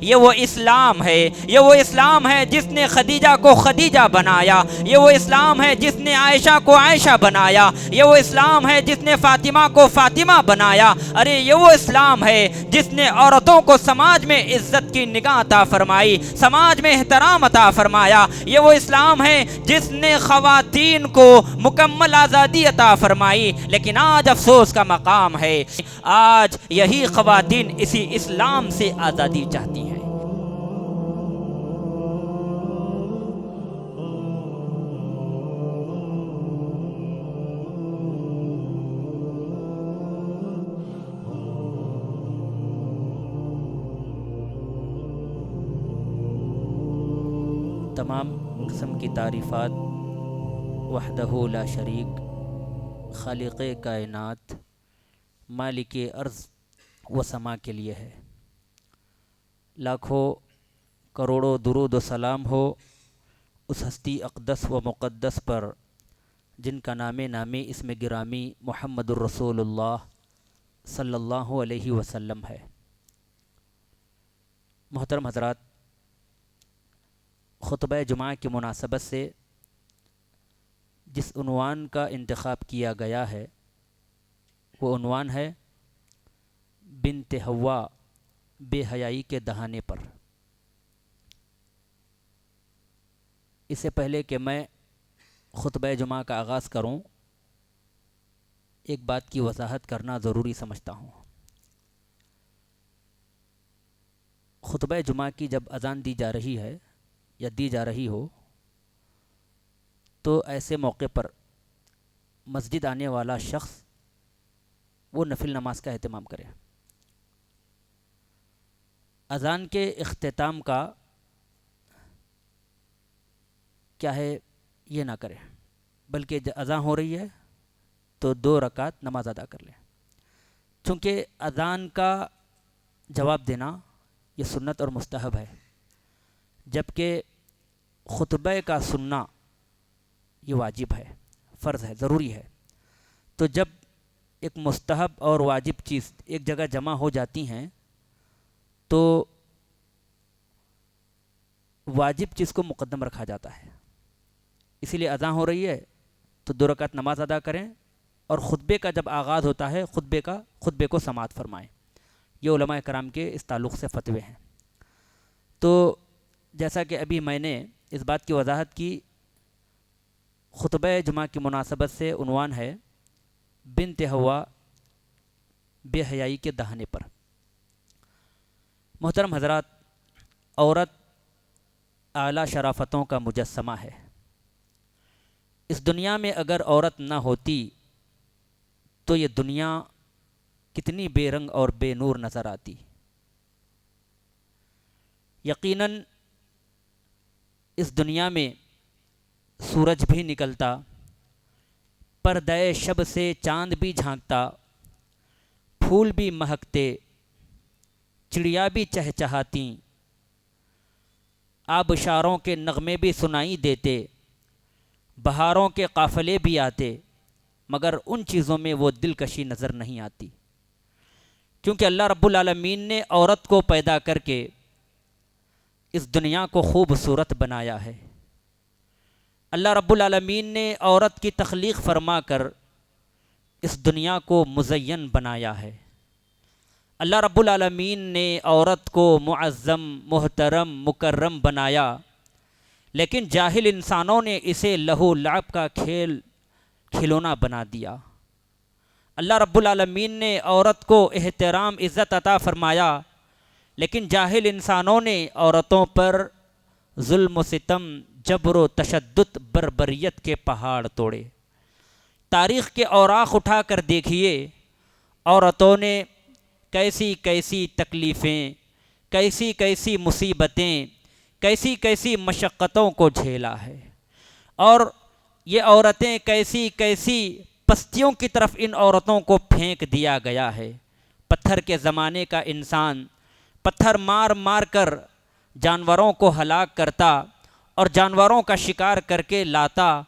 یہ وہ اسلام ہے، یہ وہ اسلام ہے جس نے خدیجہ کو خدیجہ بنایا، یہ وہ اسلام ہے جس نے عائشہ کو عائشہ بنایا، یہ وہ اسلام ہے جس نے فاطمہ کو فاطمہ بنایا، ارے یہ وہ اسلام ہے جس نے عورتوں کو سماج میں عزت کی نگاہ عطا فرمائی، سماج میں احترام عطا فرمایا، یہ وہ اسلام ہے جس نے خواتین کو مکمل آزادی عطا فرمائی۔ لیکن آج افسوس کا مقام ہے، آج یہی خواتین اسی اسلام سے آزادی چاہتی ہیں۔ تمام قسم کی تعریفات وحدہ لا شریک، خالق کائنات، مالک ارض و سما کے لیے ہے۔ لاکھوں کروڑوں درود و سلام ہو اس ہستی اقدس و مقدس پر جن کا نام نامی اسم گرامی محمد الرسول اللہ صلی اللہ علیہ وسلم ہے۔ محترم حضرات، خطبہ جمعہ کی مناسبت سے جس عنوان کا انتخاب کیا گیا ہے وہ عنوان ہے بنت حوا بے حیائی کے دہانے پر۔ اس سے پہلے کہ میں خطبہ جمعہ کا آغاز کروں، ایک بات کی وضاحت کرنا ضروری سمجھتا ہوں۔ خطبہ جمعہ کی جب اذان دی جا رہی ہے یا دی جا رہی ہو تو ایسے موقع پر مسجد آنے والا شخص وہ نفل نماز کا اہتمام کرے۔ اذان کے اختتام کا کیا ہے یہ نہ کرے، بلکہ جب اذان ہو رہی ہے تو 2 رکعت نماز ادا کر لیں، چونکہ اذان کا جواب دینا یہ سنت اور مستحب ہے، جبکہ خطبہ کا سننا یہ واجب ہے، فرض ہے، ضروری ہے۔ تو جب ایک مستحب اور واجب چیز ایک جگہ جمع ہو جاتی ہیں تو واجب چیز کو مقدم رکھا جاتا ہے۔ اسی لیے اذان ہو رہی ہے تو 2 رکعت نماز ادا کریں، اور خطبے کا جب آغاز ہوتا ہے خطبے کو سماعت فرمائیں۔ یہ علماء کرام کے اس تعلق سے فتوے ہیں۔ تو جیسا کہ ابھی میں نے اس بات کی وضاحت کی، خطبہ جمعہ کی مناسبت سے عنوان ہے بنت حوا بے حیائی کے دہانے پر۔ محترم حضرات، عورت اعلیٰ شرافتوں کا مجسمہ ہے۔ اس دنیا میں اگر عورت نہ ہوتی تو یہ دنیا کتنی بے رنگ اور بے نور نظر آتی۔ یقیناً اس دنیا میں سورج بھی نکلتا، پردہ شب سے چاند بھی جھانکتا، پھول بھی مہکتے، چڑیا بھی چہچہاتیں، آبشاروں کے نغمے بھی سنائی دیتے، بہاروں کے قافلے بھی آتے، مگر ان چیزوں میں وہ دلکشی نظر نہیں آتی، کیونکہ اللہ رب العالمین نے عورت کو پیدا کر کے اس دنیا کو خوبصورت بنایا ہے۔ اللہ رب العالمین نے عورت کی تخلیق فرما کر اس دنیا کو مزین بنایا ہے۔ اللہ رب العالمین نے عورت کو معظم، محترم، مکرم بنایا، لیکن جاہل انسانوں نے اسے لہو لعب کا کھلونا بنا دیا۔ اللہ رب العالمین نے عورت کو احترام، عزت عطا فرمایا، لیکن جاہل انسانوں نے عورتوں پر ظلم و ستم، جبر و تشدد، بربریت کے پہاڑ توڑے۔ تاریخ کے اوراق اٹھا کر دیکھیے، عورتوں نے کیسی کیسی تکلیفیں، کیسی کیسی مصیبتیں، کیسی کیسی مشقتوں کو جھیلا ہے، اور یہ عورتیں کیسی کیسی پستیوں کی طرف ان عورتوں کو پھینک دیا گیا ہے۔ پتھر کے زمانے کا انسان پتھر مار مار کر جانوروں کو ہلاک کرتا اور جانوروں کا شکار کر کے لاتا،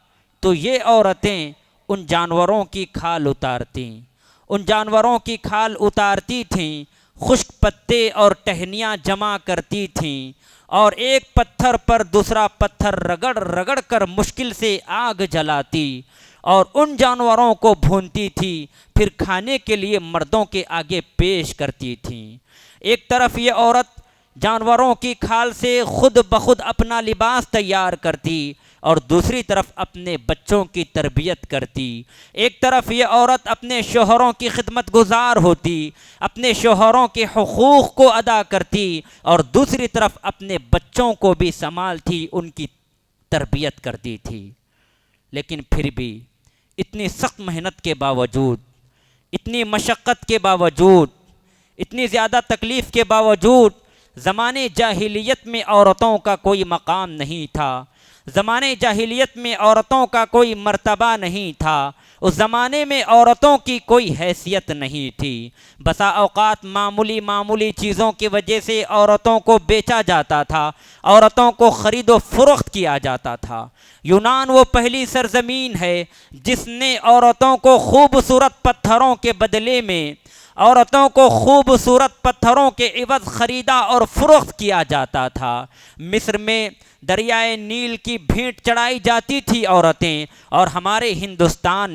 تو یہ عورتیں ان جانوروں کی کھال اتارتیں، ان جانوروں کی کھال اتارتی تھیں خشک پتے اور ٹہنیاں جمع کرتی تھیں اور ایک پتھر پر دوسرا پتھر رگڑ رگڑ کر مشکل سے آگ جلاتی اور ان جانوروں کو بھونتی تھی، پھر کھانے کے لیے مردوں کے آگے پیش کرتی تھیں۔ ایک طرف یہ عورت جانوروں کی کھال سے خود بخود اپنا لباس تیار کرتی اور دوسری طرف اپنے بچوں کی تربیت کرتی۔ ایک طرف یہ عورت اپنے شوہروں کی خدمت گزار ہوتی، اپنے شوہروں کے حقوق کو ادا کرتی اور دوسری طرف اپنے بچوں کو بھی سنبھالتی، ان کی تربیت کرتی تھی۔ لیکن پھر بھی اتنی سخت محنت کے باوجود، اتنی مشقت کے باوجود، اتنی زیادہ تکلیف کے باوجود زمانے جاہلیت میں عورتوں کا کوئی مقام نہیں تھا، زمانے جاہلیت میں عورتوں کا کوئی مرتبہ نہیں تھا، اس زمانے میں عورتوں کی کوئی حیثیت نہیں تھی۔ بسا اوقات معمولی چیزوں کی وجہ سے عورتوں کو بیچا جاتا تھا، عورتوں کو خرید و فروخت کیا جاتا تھا۔ یونان وہ پہلی سرزمین ہے جس نے عورتوں کو خوبصورت پتھروں کے بدلے میں، عورتوں کو خوبصورت پتھروں کے عوض خریدا اور فروخت کیا جاتا تھا۔ مصر میں دریائے نیل کی بھینٹ چڑھائی جاتی تھی عورتیں، اور ہمارے ہندوستان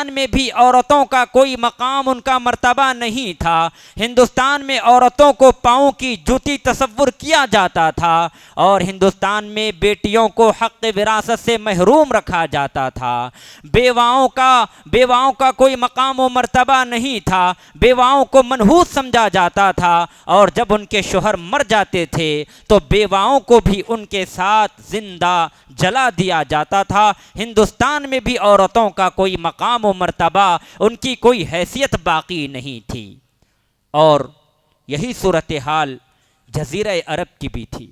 میں بھی عورتوں کا کوئی مقام، ان کا مرتبہ نہیں تھا۔ ہندوستان میں عورتوں کو پاؤں کی جوتی تصور کیا جاتا تھا، اور ہندوستان میں بیٹیوں کو حق وراثت سے محروم رکھا جاتا تھا۔ بیواؤں کا کوئی مقام و مرتبہ نہیں تھا، بیواؤں کو منحوس سمجھا جاتا تھا، اور جب ان کے شوہر مر جاتے تھے تو بیواؤں کو بھی ان کے ساتھ زندہ جلا دیا جاتا تھا۔ ہندوستان میں بھی عورتوں کا کوئی مقام و مرتبہ، ان کی کوئی حیثیت باقی نہیں تھی۔ اور یہی صورتحال جزیرہ عرب کی بھی تھی،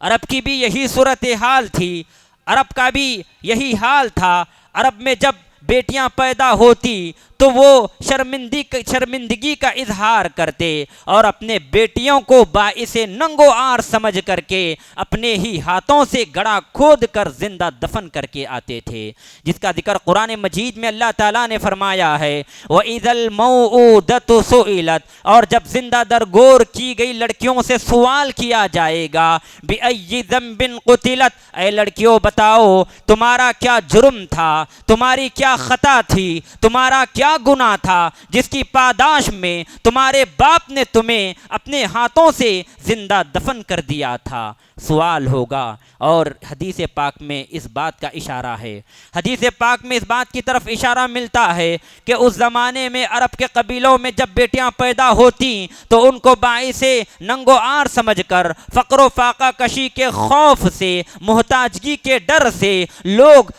عرب کی بھی یہی صورتحال تھی، عرب کا بھی یہی حال تھا۔ عرب میں جب بیٹیاں پیدا ہوتی تو وہ شرمندگی کا اظہار کرتے اور اپنے بیٹیوں کو باعث ننگ و عار سمجھ کر کے اپنے ہی ہاتھوں سے گڑھا کھود کر زندہ دفن کر کے آتے تھے، جس کا ذکر قرآن مجید میں اللہ تعالیٰ نے فرمایا ہے وَإِذَا الْمَوْءُودَةُ سُئِلَتْ، اور جب زندہ درگور کی گئی لڑکیوں سے سوال کیا جائے گا بِأَيِّ ذَنبٍ قُتِلَتْ، اے لڑکیوں بتاؤ تمہارا کیا جرم تھا، تمہاری کیا خطا تھی، تمہارا کیا گناہ تھا جس کی پاداش میں تمہارے باپ نے تمہیں اپنے ہاتھوں سے زندہ دفن کر دیا تھا، سوال ہوگا۔ اور حدیث پاک میں اس بات کا اشارہ ہے، حدیث پاک میں اس بات کی طرف اشارہ ملتا ہے کہ اس زمانے میں عرب کے قبیلوں میں جب بیٹیاں پیدا ہوتی تو ان کو باعث ننگ و عار سمجھ کر، فقر و فاقہ کشی کے خوف سے، محتاجگی کے ڈر سے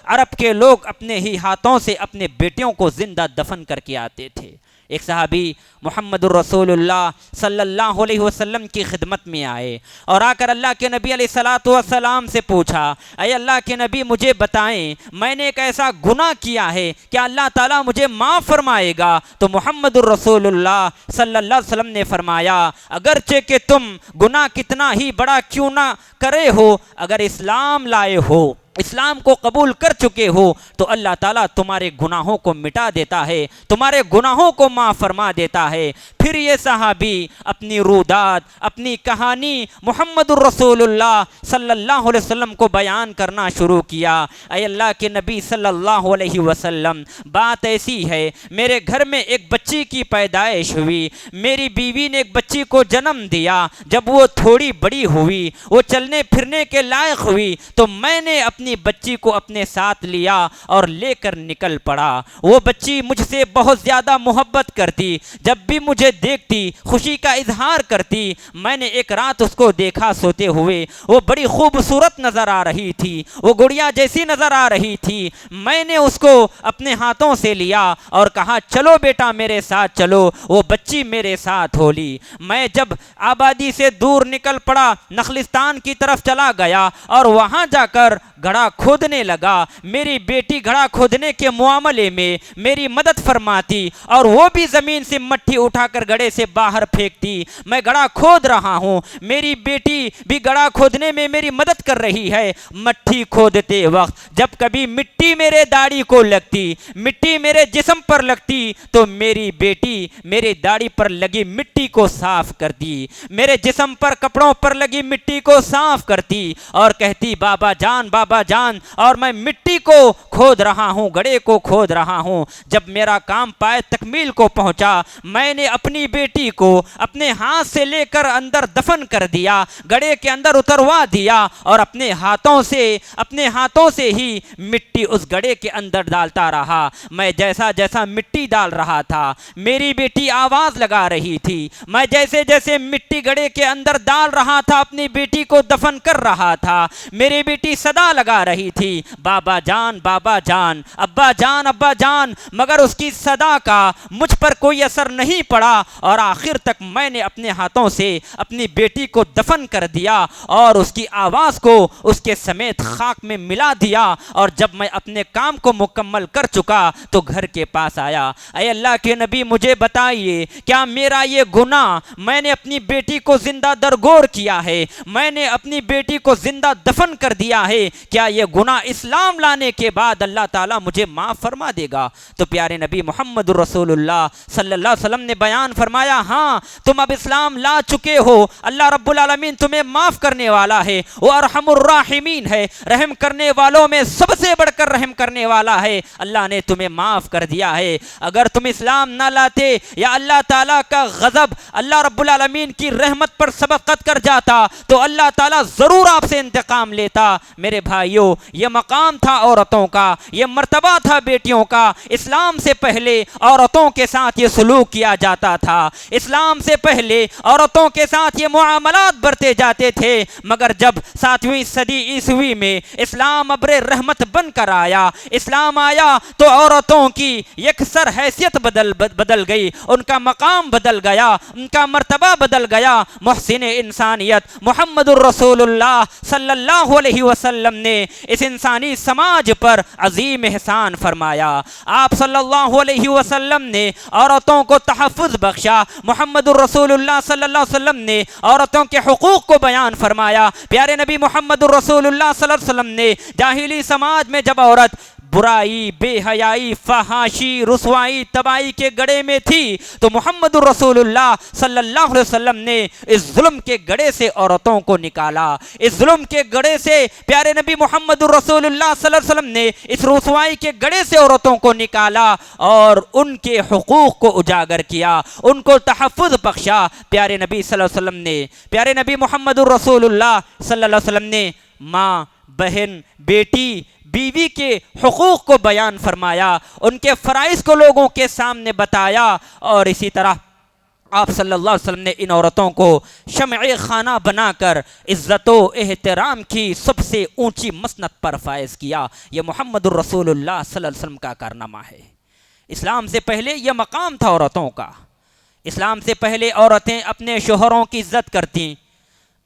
عرب کے لوگ اپنے ہی ہاتھوں سے اپنے بیٹیوں کو زندہ دفن کر کے آتے تھے۔ ایک صحابی محمد الرسول اللہ صلی اللہ علیہ وسلم کی خدمت میں آئے اور آ کر اللہ کے نبی علیہ الصلاۃ والسلام سے پوچھا، اے اللہ کے نبی مجھے بتائیں میں نے ایک ایسا گناہ کیا ہے کیا اللہ تعالیٰ مجھے معاف فرمائے گا؟ تو محمد الرسول اللہ صلی اللہ علیہ وسلم نے فرمایا، اگرچہ کہ تم گناہ کتنا ہی بڑا کیوں نہ کرے ہو، اگر اسلام لائے ہو، اسلام کو قبول کر چکے ہو تو اللہ تعالیٰ تمہارے گناہوں کو مٹا دیتا ہے، تمہارے گناہوں کو معاف فرما دیتا ہے۔ پھر یہ صحابی اپنی رودات، اپنی کہانی محمد الرسول اللہ صلی اللہ علیہ وسلم کو بیان کرنا شروع کیا۔ اے اللہ کے نبی صلی اللہ علیہ وسلم، بات ایسی ہے میرے گھر میں ایک بچی کی پیدائش ہوئی، میری بیوی نے ایک بچی کو جنم دیا، جب وہ تھوڑی بڑی ہوئی، وہ چلنے پھرنے کے لائق ہوئی تو میں نے اپنی بچی کو اپنے ساتھ لیا اور لے کر نکل پڑا۔ وہ بچی مجھ سے بہت زیادہ محبت کرتی، جب بھی مجھے دیکھتی خوشی کا اظہار کرتی۔ میں نے ایک رات اس کو دیکھا سوتے ہوئے، وہ بڑی خوبصورت نظر آ رہی تھی، وہ گڑیا جیسی نظر آ رہی تھی۔ میں نے اس کو اپنے ہاتھوں سے لیا اور کہا چلو بیٹا میرے ساتھ چلو، وہ بچی میرے ساتھ ہو لی۔ میں جب آبادی سے دور نکل پڑا، نخلستان کی طرف چلا گیا اور وہاں جا کر گھڑا کھودنے لگا، میری بیٹی گھڑا کھودنے کے معاملے میں میری مدد فرماتی اور وہ بھی زمین سے مٹی اٹھا کر گڑھے سے باہر پھینکتی۔ میں گڑھا کھود رہا ہوں، میری بیٹی بھی گڑھا کھودنے میں میری مدد کر رہی ہے۔ مٹی کھودتے وقت جب کبھی مٹی میرے داڑھی کو لگتی، مٹی میرے جسم پر لگتی، تو میری بیٹی میرے داڑھی پر لگی مٹی کو صاف کرتی، میرے جسم پر کپڑوں پر لگی مٹی کو صاف کرتی اور کہتی بابا جان، اور میں مٹی کو کھود رہا ہوں، گڑھے کو کھود رہا ہوں۔ جب میرا کام پائے تکمیل کو پہنچا، میں نے اپنی بیٹی کو اپنے ہاتھ سے لے کر اندر دفن کر دیا، گڑھے کے اندر اتروا دیا اور اپنے ہاتھوں سے ہی مٹی اس گڑھے کے اندر ڈالتا رہا۔ میں جیسا مٹی ڈال رہا تھا، میری بیٹی آواز لگا رہی تھی، میں جیسے مٹی گڑھے کے اندر ڈال رہا تھا، اپنی بیٹی کو دفن کر رہا تھا، میری بیٹی صدا لگا رہی تھی بابا جان، ابا جان، مگر اس کی صدا کا مجھ پر کوئی اثر نہیں پڑا اور آخر تک میں نے اپنے ہاتھوں سے اپنی بیٹی کو دفن کر دیا اور اس کی آواز کو اس کے سمیت خاک میں ملا دیا، اور جب میں اپنے کام کو مکمل کر چکا تو گھر کے پاس آیا۔ اے اللہ کے نبی مجھے بتائیے، کیا میرا یہ گناہ، میں نے اپنی بیٹی کو زندہ درگور کیا ہے، میں نے اپنی بیٹی کو زندہ دفن کر دیا ہے، کیا یہ گناہ اسلام لانے کے بعد اللہ تعالیٰ مجھے معاف فرما دے گا؟ تو پیارے نبی محمد رسول اللہ صلی اللہ علیہ وسلم نے بیان فرمایا، ہاں تم اب اسلام لا چکے ہو، اللہ رب العالمین تمہیں معاف کرنے والا ہے، وہ ارحم الراحمین ہے، رحم کرنے والوں میں سب سے بڑھ کر رحم کرنے والا ہے، اللہ نے تمہیں معاف کر دیا ہے۔ اگر تم اسلام نہ لاتے یا اللہ تعالیٰ کا غضب اللہ رب العالمین کی رحمت پر سبقت کر جاتا تو اللہ تعالیٰ ضرور آپ سے انتقام لیتا۔ میرے بھائیوں، یہ مقام تھا عورتوں کا، یہ مرتبہ تھا بیٹیوں کا۔ اسلام سے پہلے عورتوں کے ساتھ یہ سلوک کیا جاتا تھا، اسلام سے پہلے عورتوں کے ساتھ یہ معاملات برتے جاتے تھے، مگر جب 7ویں صدی عیسوی میں اسلام ابر رحمت بن کر آیا، اسلام آیا تو عورتوں کی یکسر حیثیت بدل گئی، ان کا مقام بدل گیا، ان کا مرتبہ بدل گیا۔ محسن انسانیت محمد الرسول اللہ صلی اللہ علیہ وسلم نے اس انسانی سماج پر عظیم احسان فرمایا۔ آپ صلی اللہ علیہ وسلم نے عورتوں کو تحفظ بخشا، محمد الرسول اللہ صلی اللہ علیہ وسلم نے عورتوں کے حقوق کو بیان فرمایا۔ پیارے نبی محمد الرسول اللہ صلی اللہ علیہ وسلم نے جاہلی سماج میں جب عورت برائی، بے حیائی، فحاشی، رسوائی، تباہی کے گڑھے میں تھی تو محمد الرسول اللہ صلی اللہ علیہ وسلم نے اس ظلم کے گڑھے سے عورتوں کو نکالا، اس ظلم کے گڑھے سے پیارے نبی محمد الرسول اللہ صلی اللہ علیہ وسلم نے اس رسوائی کے گڑھے سے عورتوں کو نکالا اور ان کے حقوق کو اجاگر کیا، ان کو تحفظ بخشا۔ پیارے نبی صلی اللہ علیہ وسلم نے، پیارے نبی محمد الرسول اللہ صلی اللہ علیہ وسلم نے ماں، بہن، بیٹی، بیوی کے حقوق کو بیان فرمایا، ان کے فرائض کو لوگوں کے سامنے بتایا، اور اسی طرح آپ صلی اللہ علیہ وسلم نے ان عورتوں کو شمع خانہ بنا کر عزت و احترام کی سب سے اونچی مسند پر فائز کیا۔ یہ محمد الرسول اللہ صلی اللہ علیہ وسلم کا کارنامہ ہے۔ اسلام سے پہلے یہ مقام تھا عورتوں کا، اسلام سے پہلے عورتیں اپنے شوہروں کی عزت کرتیں،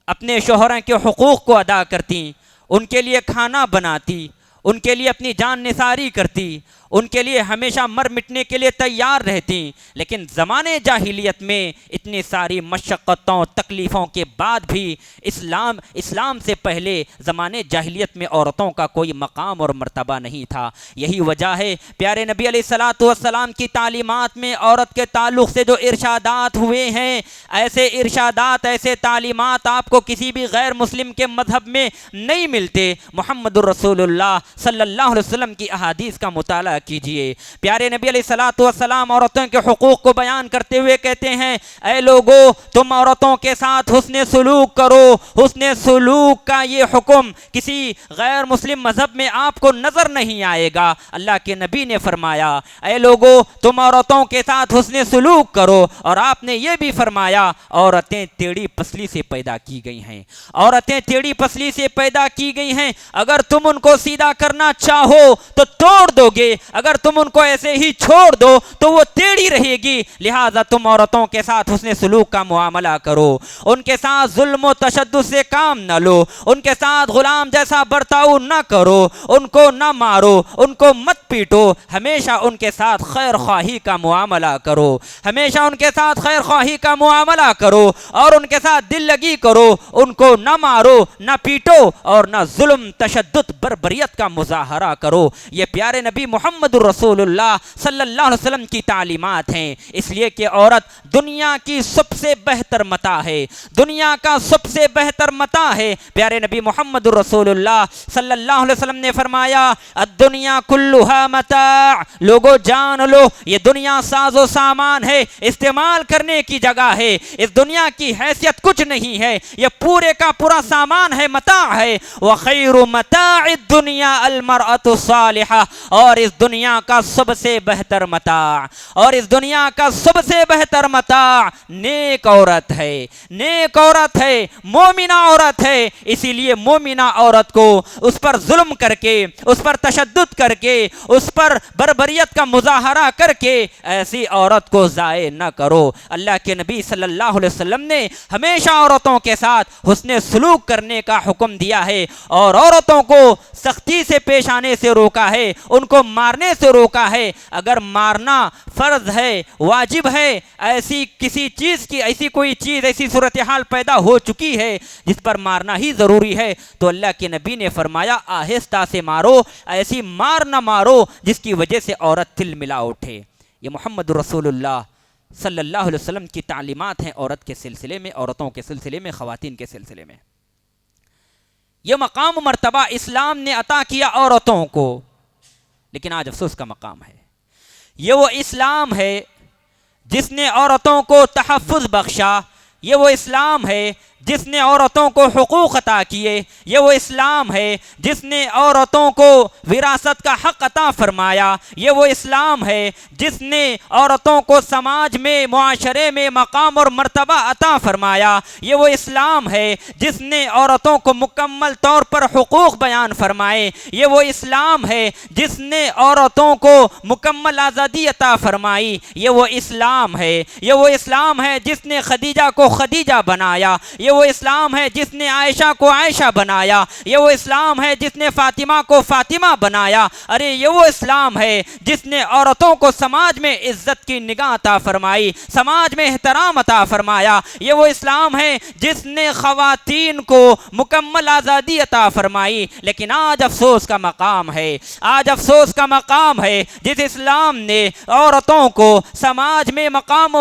اپنے شوہروں کے حقوق کو ادا کرتیں، ان کے لیے کھانا بناتی، ان کے لیے اپنی جان نثاری کرتی، ان کے لیے ہمیشہ مر مٹنے کے لیے تیار رہتی۔ لیکن زمانے جاہلیت میں اتنی ساری مشقتوں تکلیفوں کے بعد بھی اسلام سے پہلے زمانے جاہلیت میں عورتوں کا کوئی مقام اور مرتبہ نہیں تھا۔ یہی وجہ ہے پیارے نبی علیہ الصلوۃ والسلام کی تعلیمات میں عورت کے تعلق سے جو ارشادات ہوئے ہیں، ایسے ارشادات، ایسے تعلیمات آپ کو کسی بھی غیر مسلم کے مذہب میں نہیں ملتے۔ محمد الرسول اللہ صلی اللہ علیہ وسلم کی احادیث کا مطالعہ کیجئے۔ پیارے نبی علیہ الصلوۃ والسلام عورتوں کے حقوق کو بیان کرتے ہوئے کہتے ہیں، اے لوگو تم عورتوں کے ساتھ حسن سلوک کرو۔ حسن سلوک کا یہ حکم کسی غیر مسلم مذہب میں آپ کو نظر نہیں آئے گا۔ اللہ کے نبی نے فرمایا، اے لوگو تم عورتوں کے ساتھ حسن سلوک کرو، اور آپ نے یہ بھی فرمایا عورتیں ٹیڑھی پسلی سے پیدا کی گئی ہیں، عورتیں ٹیڑھی پسلی سے پیدا کی گئی ہیں، اگر تم ان کو سیدھا کرنا چاہو تو توڑ دو گے، اگر تم ان کو ایسے ہی چھوڑ دو تو وہ ٹیڑھی رہے گی، لہٰذا تم عورتوں کے ساتھ حسن سلوک کا معاملہ کرو، ان کے ساتھ ظلم و تشدد سے کام نہ لو، ان کے ساتھ غلام جیسا برتاؤ نہ کرو، ان کو نہ مارو، ان کو مت پیٹو، ہمیشہ ان کے ساتھ خیر خواہی کا معاملہ کرو، ہمیشہ ان کے ساتھ خیر خواہی کا معاملہ کرو اور ان کے ساتھ دل لگی کرو، ان کو نہ مارو نہ پیٹو اور نہ ظلم تشدد بربریت کا مظاہرہ کرو۔ یہ پیارے نبی محمد رسول اللہ صلی اللہ علیہ وسلم کی تعلیمات ہیں، اس لیے کہ عورت دنیا کی سب سے بہتر متاع ہے، دنیا کا سب سے بہتر متاع ہے۔ پیارے نبی محمد رسول اللہ صلی اللہ علیہ وسلم نے فرمایا الدنیا کلھا متاع، لوگو جان لو یہ دنیا ساز و سامان ہے، استعمال کرنے کی جگہ ہے، اس دنیا کی حیثیت کچھ نہیں ہے، یہ پورے کا پورا سامان ہے، متاع ہے۔ وَخَيْرُ مَتَاعِ الدُّنْيَا الْمَرْأَةُ الصَّالِحَةُ، اور اس دنیا کا سب سے بہتر متاع، اور اس دنیا کا سب سے بہتر متاع نیک عورت ہے، نیک عورت ہے، مومنہ عورت ہے۔ اسی لیے مومنہ عورت کو اس پر ظلم کر کے، اس پر تشدد کر کے، اس پر بربریت کا مظاہرہ کر کے ایسی عورت کو ضائع نہ کرو۔ اللہ کے نبی صلی اللہ علیہ وسلم نے ہمیشہ عورتوں کے ساتھ حسن سلوک کرنے کا حکم دیا ہے اور عورتوں کو سختی سے پیش آنے سے روکا ہے، ان کو مارنے سے روکا ہے۔ اگر مارنا فرض ہے، واجب ہے، ایسی کسی چیز کی ایسی کوئی چیز ایسی صورتحال پیدا ہو چکی ہے جس پر مارنا ہی ضروری ہے تو اللہ کے نبی نے فرمایا آہستہ سے مارو، ایسی مار نہ مارو جس کی وجہ سے عورت تل ملا اٹھے۔ یہ محمد رسول اللہ صلی اللہ علیہ وسلم کی تعلیمات ہیں عورت کے سلسلے میں، عورتوں کے سلسلے میں، خواتین کے سلسلے میں۔ یہ مقام و مرتبہ اسلام نے عطا کیا عورتوں کو، لیکن آج افسوس کا مقام ہے۔ یہ وہ اسلام ہے جس نے عورتوں کو تحفظ بخشا، یہ وہ اسلام ہے جس نے عورتوں کو حقوق عطا کیے، یہ وہ اسلام ہے جس نے عورتوں کو وراثت کا حق عطا فرمایا، یہ وہ اسلام ہے جس نے عورتوں کو سماج میں، معاشرے میں مقام اور مرتبہ عطا فرمایا، یہ وہ اسلام ہے جس نے عورتوں کو مکمل طور پر حقوق بیان فرمائے، یہ وہ اسلام ہے جس نے عورتوں کو مکمل آزادی عطا فرمائی، یہ وہ اسلام ہے، یہ وہ اسلام ہے جس نے خدیجہ کو خدیجہ بنایا، یہ وہ اسلام ہے جس نے عائشہ کو عائشہ بنایا، یہ وہ اسلام ہے جس نے فاطمہ کو فاطمہ بنایا، ارے یہ وہ اسلام ہے جس نے عورتوں کو سماج میں عزت کی نگاہ عطا فرمائی، سماج میں احترام عطا فرمایا، یہ وہ اسلام ہے جس نے خواتین کو مکمل آزادی عطا فرمائی۔ لیکن آج افسوس کا مقام ہے، آج افسوس کا مقام ہے جس اسلام نے عورتوں کو سماج میں مقام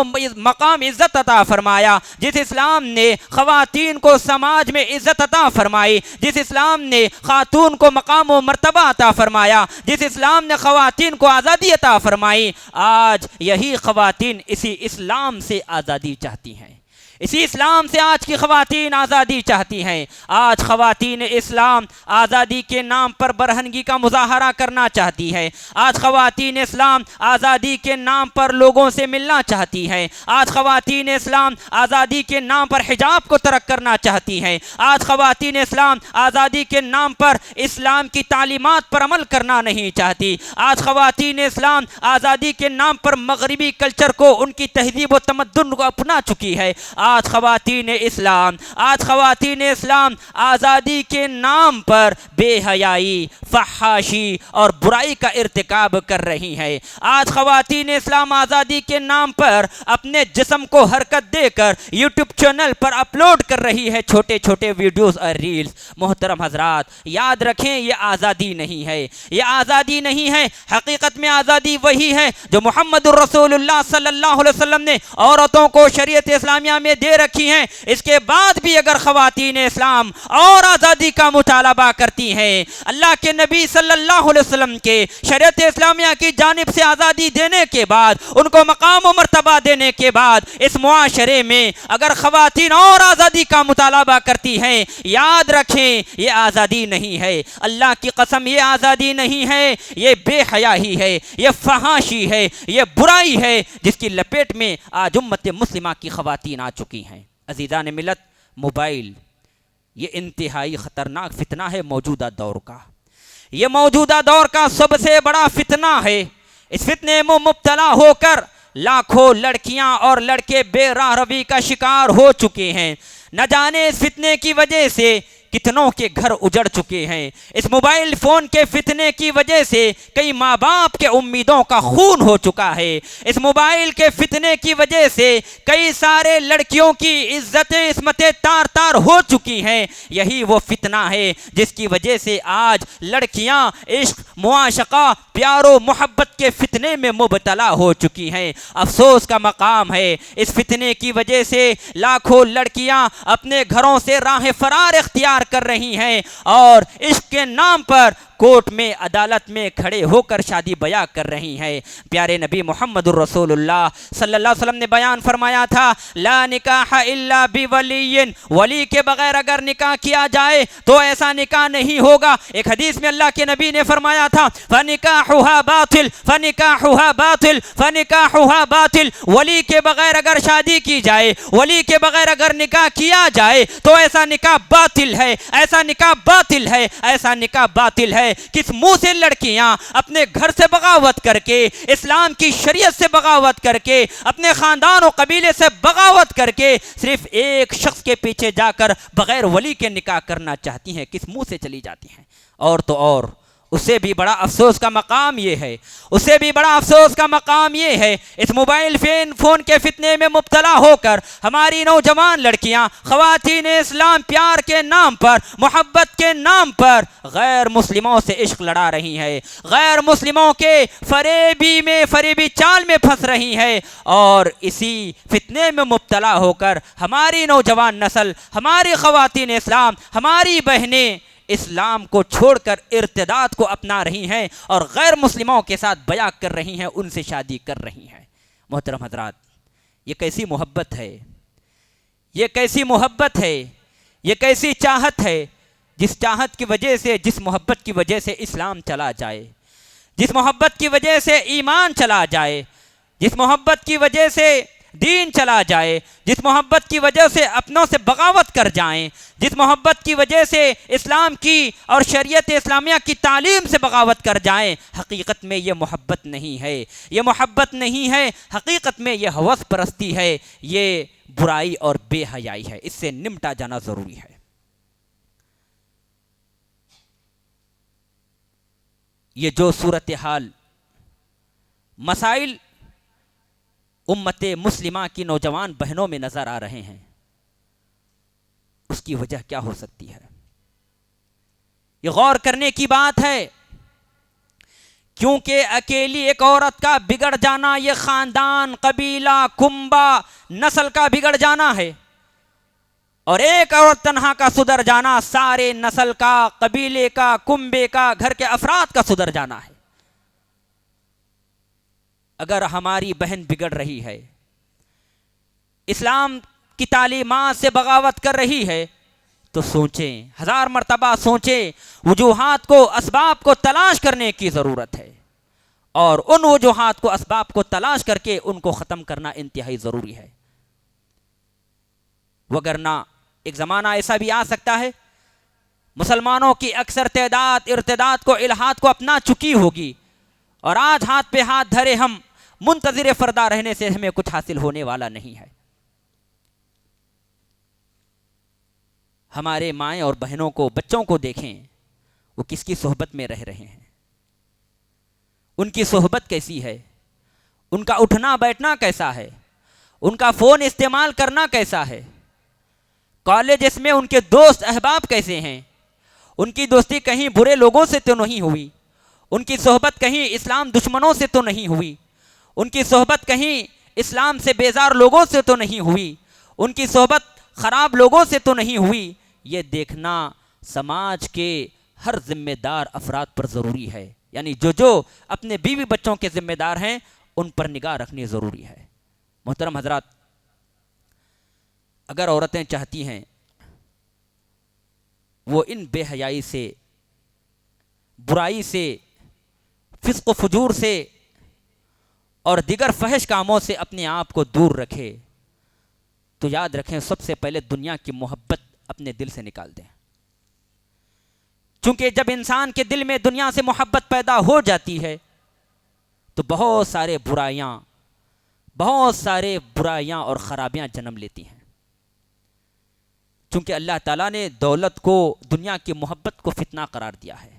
عزت عطا فرمایا، جس اسلام نے خواتین کو سماج میں عزت عطا فرمائی، جس اسلام نے خاتون کو مقام و مرتبہ عطا فرمایا، جس اسلام نے خواتین کو آزادی عطا فرمائی، آج یہی خواتین اسی اسلام سے آزادی چاہتی ہیں، اسی اسلام سے آج کی خواتین آزادی چاہتی ہیں۔ آج خواتین اسلام آزادی کے نام پر برہنگی کا مظاہرہ کرنا چاہتی ہے، آج خواتین اسلام آزادی کے نام پر لوگوں سے ملنا چاہتی ہیں، آج خواتین اسلام آزادی کے نام پر حجاب کو ترک کرنا چاہتی ہیں، آج خواتین اسلام آزادی کے نام پر اسلام کی تعلیمات پر عمل کرنا نہیں چاہتی، آج خواتین اسلام آزادی کے نام پر مغربی کلچر کو، ان کی تہذیب و تمدن کو اپنا چکی ہے۔ آج خواتین اسلام آزادی کے نام پر بے حیائی، فحاشی اور برائی کا ارتکاب کر رہی ہیں۔ آج خواتین اسلام آزادی کے نام پر اپنے جسم کو حرکت دے کر یوٹیوب چینل پر اپلوڈ کر رہی ہے چھوٹے چھوٹے ویڈیوز اور ریلز۔ محترم حضرات، یاد رکھیں یہ آزادی نہیں ہے، یہ آزادی نہیں ہے۔ حقیقت میں آزادی وہی ہے جو محمد رسول اللہ صلی اللہ علیہ وسلم نے عورتوں کو شریعت اسلامیہ میں دے رکھی ہیں۔ اس کے بعد بھی اگر خواتین اسلام اور آزادی کا مطالبہ کرتی ہیں، اللہ کے نبی صلی اللہ علیہ وسلم کے شریعت اسلامیہ کی جانب سے آزادی دینے کے بعد، ان کو مقام و مرتبہ دینے کے بعد، اس معاشرے میں اگر خواتین اور آزادی کا مطالبہ کرتی ہیں، یاد رکھیں یہ آزادی نہیں ہے، اللہ کی قسم یہ آزادی نہیں ہے، یہ بے حیائی ہے، یہ فحاشی ہے، یہ برائی ہے جس کی لپیٹ میں آج امت مسلمہ کی خواتین آ چکی ہیں۔ عزیزان ملت، موبائل یہ انتہائی خطرناک فتنہ ہے موجودہ دور کا، یہ موجودہ دور کا سب سے بڑا فتنہ ہے. اس فتنے میں مبتلا ہو کر لاکھوں لڑکیاں اور لڑکے بے راہ روی کا شکار ہو چکے ہیں. نہ جانے اس فتنے کی وجہ سے کتنوں کے گھر اجڑ چکے ہیں. اس موبائل فون کے فتنے کی وجہ سے کئی ماں باپ کے امیدوں کا خون ہو چکا ہے. اس موبائل کے فتنے کی وجہ سے کئی سارے لڑکیوں کی عزتیں عصمتیں تار تار ہو چکی ہیں. یہی وہ فتنہ ہے جس کی وجہ سے آج لڑکیاں عشق معاشقہ پیار و محبت کے فتنے میں مبتلا ہو چکی ہیں. افسوس کا مقام ہے اس فتنے کی وجہ سے لاکھوں لڑکیاں اپنے گھروں سے راہ فرار اختیار کر رہی ہیں اور عشق کے نام پر کورٹ میں عدالت میں کھڑے ہو کر شادی بیاہ کر رہی ہیں. پیارے نبی محمد الرسول اللہ صلی اللہ علیہ وسلم نے بیان فرمایا تھا لا نکاح الا بولی، ولی کے بغیر اگر نکاح کیا جائے تو ایسا نکاح نہیں ہوگا. ایک حدیث میں اللہ کے نبی نے فرمایا تھا فنکاحها باطل فنکاحها باطل فنکاحها باطل، ولی کے بغیر اگر شادی کی جائے، ولی کے بغیر اگر نکاح کیا جائے تو ایسا نکاح باطل ہے، ایسا نکاح باطل ہے، ایسا نکاح باطل ہے. کس منہ سے لڑکیاں اپنے گھر سے بغاوت کر کے، اسلام کی شریعت سے بغاوت کر کے، اپنے خاندان و قبیلے سے بغاوت کر کے صرف ایک شخص کے پیچھے جا کر بغیر ولی کے نکاح کرنا چاہتی ہیں، کس منہ سے چلی جاتی ہیں. اور تو اور اس سے بھی بڑا افسوس کا مقام یہ ہے، اس سے بھی بڑا افسوس کا مقام یہ ہے اس موبائل فون کے فتنے میں مبتلا ہو کر ہماری نوجوان لڑکیاں خواتین اسلام پیار کے نام پر، محبت کے نام پر غیر مسلموں سے عشق لڑا رہی ہے، غیر مسلموں کے فریبی چال میں پھنس رہی ہے. اور اسی فتنے میں مبتلا ہو کر ہماری نوجوان نسل، ہماری خواتین اسلام، ہماری بہنیں اسلام کو چھوڑ کر ارتداد کو اپنا رہی ہیں اور غیر مسلموں کے ساتھ بیعت کر رہی ہیں، ان سے شادی کر رہی ہیں. محترم حضرات، یہ کیسی محبت ہے، یہ کیسی محبت ہے، یہ کیسی چاہت ہے جس چاہت کی وجہ سے، جس محبت کی وجہ سے اسلام چلا جائے، جس محبت کی وجہ سے ایمان چلا جائے، جس محبت کی وجہ سے دین چلا جائے، جس محبت کی وجہ سے اپنوں سے بغاوت کر جائیں، جس محبت کی وجہ سے اسلام کی اور شریعت اسلامیہ کی تعلیم سے بغاوت کر جائیں. حقیقت میں یہ محبت نہیں ہے، یہ محبت نہیں ہے، حقیقت میں یہ ہوس پرستی ہے، یہ برائی اور بے حیائی ہے. اس سے نمٹا جانا ضروری ہے. یہ جو صورتحال مسائل امت مسلمہ کی نوجوان بہنوں میں نظر آ رہے ہیں، اس کی وجہ کیا ہو سکتی ہے؟ یہ غور کرنے کی بات ہے، کیونکہ اکیلی ایک عورت کا بگڑ جانا یہ خاندان، قبیلہ، کنبہ، نسل کا بگڑ جانا ہے، اور ایک عورت تنہا کا سدھر جانا سارے نسل کا، قبیلے کا، کنبے کا، گھر کے افراد کا سدھر جانا ہے. اگر ہماری بہن بگڑ رہی ہے، اسلام کی تعلیمات سے بغاوت کر رہی ہے، تو سوچیں، ہزار مرتبہ سوچیں. وجوہات کو، اسباب کو تلاش کرنے کی ضرورت ہے، اور ان وجوہات کو، اسباب کو تلاش کر کے ان کو ختم کرنا انتہائی ضروری ہے. وگرنہ ایک زمانہ ایسا بھی آ سکتا ہے مسلمانوں کی اکثر تعداد ارتداد کو، الحاد کو اپنا چکی ہوگی، اور آج ہاتھ پہ ہاتھ دھرے ہم منتظر فردا رہنے سے ہمیں کچھ حاصل ہونے والا نہیں ہے. ہمارے مائیں اور بہنوں کو، بچوں کو دیکھیں، وہ کس کی صحبت میں رہ رہے ہیں، ان کی صحبت کیسی ہے، ان کا اٹھنا بیٹھنا کیسا ہے، ان کا فون استعمال کرنا کیسا ہے، کالجز میں ان کے دوست احباب کیسے ہیں، ان کی دوستی کہیں برے لوگوں سے تو نہیں ہوئی، ان کی صحبت کہیں اسلام دشمنوں سے تو نہیں ہوئی، ان کی صحبت کہیں اسلام سے بیزار لوگوں سے تو نہیں ہوئی، ان کی صحبت خراب لوگوں سے تو نہیں ہوئی. یہ دیکھنا سماج کے ہر ذمہ دار افراد پر ضروری ہے، یعنی جو اپنے بیوی بچوں کے ذمہ دار ہیں ان پر نگاہ رکھنی ضروری ہے. محترم حضرات، اگر عورتیں چاہتی ہیں وہ ان بے حیائی سے، برائی سے، فسق و فجور سے اور دیگر فحش کاموں سے اپنے آپ کو دور رکھے، تو یاد رکھیں سب سے پہلے دنیا کی محبت اپنے دل سے نکال دیں. چونکہ جب انسان کے دل میں دنیا سے محبت پیدا ہو جاتی ہے تو بہت سارے برائیاں اور خرابیاں جنم لیتی ہیں. چونکہ اللہ تعالیٰ نے دولت کو، دنیا کی محبت کو فتنہ قرار دیا ہے.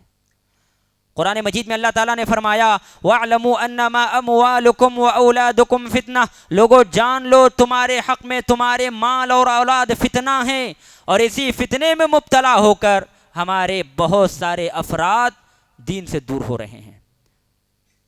قرآن مجید میں اللہ تعالیٰ نے فرمایا وَاعْلَمُوا أَنَّمَا أَمْوَالُكُمْ وَأَوْلَادُكُمْ فِتْنَةٌ، لوگو جان لو تمہارے حق میں تمہارے مال اور اولاد فتنہ ہیں، اور اسی فتنے میں مبتلا ہو کر ہمارے بہت سارے افراد دین سے دور ہو رہے ہیں.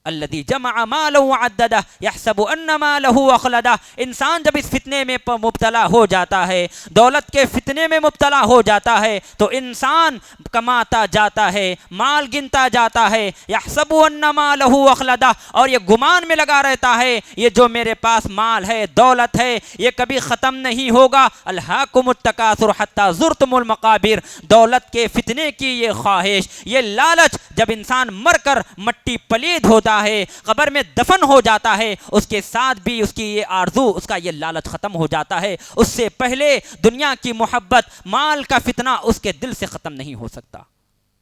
الذی جمع مالا وعددہ یحسب ان مالہ اخلدہ. انسان جب اس فتنے میں مبتلا ہو جاتا ہے، دولت کے فتنے میں مبتلا ہو جاتا ہے، تو انسان کماتا جاتا ہے، مال گنتا جاتا ہے. یحسب ان مالہ اخلدہ، اور یہ گمان میں لگا رہتا ہے یہ جو میرے پاس مال ہے، دولت ہے، یہ کبھی ختم نہیں ہوگا. الہاکم التکاثر حتی زرتم المقابر. دولت کے فتنے کی یہ خواہش، یہ لالچ جب انسان مر کر مٹی پلید ہوتا ہے، قبر میں دفن ہو جاتا ہے، اس کے ساتھ بھی اس کی یہ آرزو، اس کا یہ لالچ ختم ہو جاتا ہے. اس سے پہلے دنیا کی محبت، مال کا فتنہ اس کے دل سے ختم نہیں ہو سکتا.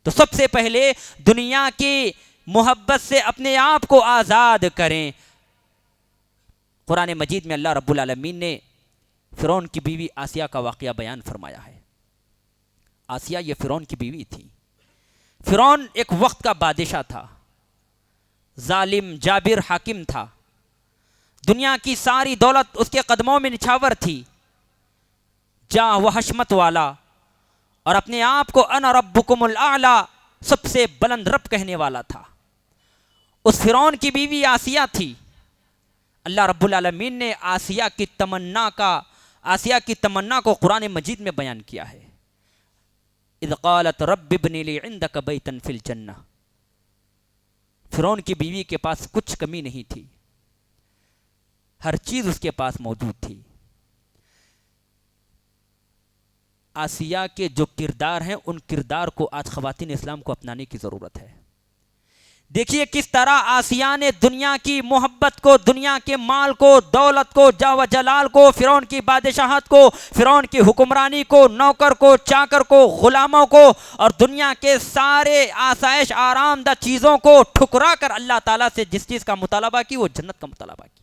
تو سب سے پہلے دنیا کی محبت سے اپنے آپ کو آزاد کریں. قرآن مجید میں اللہ رب العالمین نے فرعون کی بیوی آسیہ کا واقعہ بیان فرمایا ہے. آسیہ یہ فرعون کی بیوی تھی. فرعون ایک وقت کا بادشاہ تھا، ظالم جابر حاکم تھا. دنیا کی ساری دولت اس کے قدموں میں نچھاور تھی، جاہ و حشمت والا، اور اپنے آپ کو انا ربکم الاعلی، سب سے بلند رب کہنے والا تھا. اس فرعون کی بیوی آسیہ تھی. اللہ رب العالمین نے آسیہ کی تمنا کو قرآن مجید میں بیان کیا ہے. اذ قالت رب ابن لی عندک بیتا فی الجنہ. فرعون کی بیوی کے پاس کچھ کمی نہیں تھی، ہر چیز اس کے پاس موجود تھی. آسیہ کے جو کردار ہیں، ان کردار کو آج خواتین اسلام کو اپنانے کی ضرورت ہے. دیکھیے کس طرح آسیہ نے دنیا کی محبت کو، دنیا کے مال کو، دولت کو، جاہ و جلال کو، فرعون کی بادشاہت کو، فرعون کی حکمرانی کو، نوکر کو، چاکر کو، غلاموں کو، اور دنیا کے سارے آسائش آرام دہ چیزوں کو ٹھکرا کر اللہ تعالیٰ سے جس چیز کا مطالبہ کی، وہ جنت کا مطالبہ کی.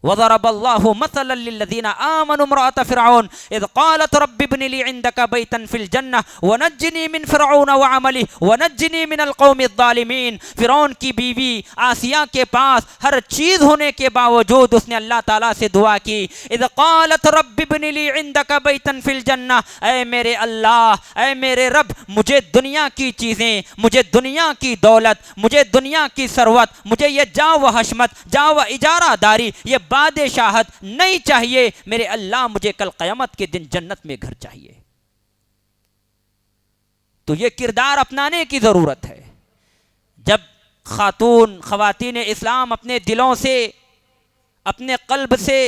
وضرب الله مثلا للذين آمنوا امرأة فرعون إذ قالت رب ابن لي عندك بيتا في الجنة ونجني من فرعون وعمله ونجني من القوم الظالمين. فرعون کی بیوی آسیہ کے پاس ہر چیز ہونے کے باوجود اس نے اللہ تعالیٰ سے دعا کی. اذ قالت رب ابن لي عندك بيتا في الجنة، اے میرے اللہ، اے میرے رب، مجھے دنیا کی چیزیں، مجھے دنیا کی دولت، مجھے دنیا کی ثروت، مجھے یہ جاہ و حشمت، جاہ و اجارہ داری، یہ بادشاہت نہیں چاہیے. میرے اللہ، مجھے کل قیامت کے دن جنت میں گھر چاہیے. تو یہ کردار اپنانے کی ضرورت ہے. جب خواتین اسلام اپنے دلوں سے، اپنے قلب سے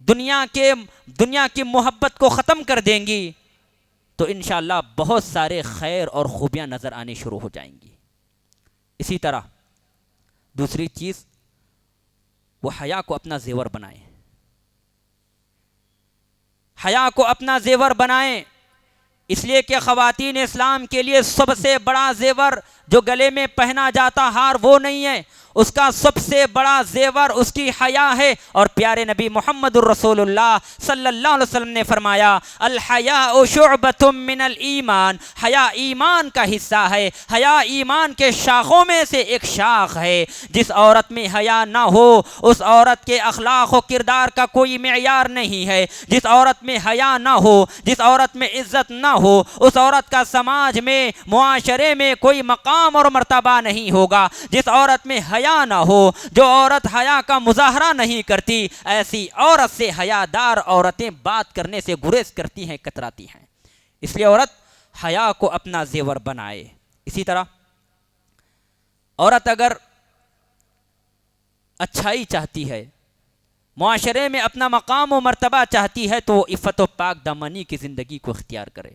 دنیا کی محبت کو ختم کر دیں گی تو انشاءاللہ بہت سارے خیر اور خوبیاں نظر آنے شروع ہو جائیں گی. اسی طرح دوسری چیز، وہ حیا کو اپنا زیور بنائیں. حیا کو اپنا زیور بنائیں، اس لیے کہ خواتین اسلام کے لیے سب سے بڑا زیور جو گلے میں پہنا جاتا ہار وہ نہیں ہے، اس کا سب سے بڑا زیور اس کی حیا ہے. اور پیارے نبی محمد الرسول اللہ صلی اللہ علیہ وسلم نے فرمایا الحیاء شعبۃ من الایمان، حیا ایمان کا حصہ ہے. حیا ایمان کے شاخوں میں سے ایک شاخ ہے. جس عورت میں حیا نہ ہو اس عورت کے اخلاق و کردار کا کوئی معیار نہیں ہے. جس عورت میں حیا نہ ہو، جس عورت میں عزت نہ ہو، اس عورت کا سماج میں، معاشرے میں کوئی مقام اور مرتبہ نہیں ہوگا. جس عورت میں حیا نہ ہو، جو عورت حیا کا مظاہرہ نہیں کرتی، ایسی عورت سے حیادار عورتیں بات کرنے سے گریز کرتی ہیں، کتراتی ہیں. اس لیے عورت حیا کو اپنا زیور بنائے. اسی طرح عورت اگر اچھائی چاہتی ہے، معاشرے میں اپنا مقام و مرتبہ چاہتی ہے، تو وہ عفت و پاک دامنی کی زندگی کو اختیار کرے.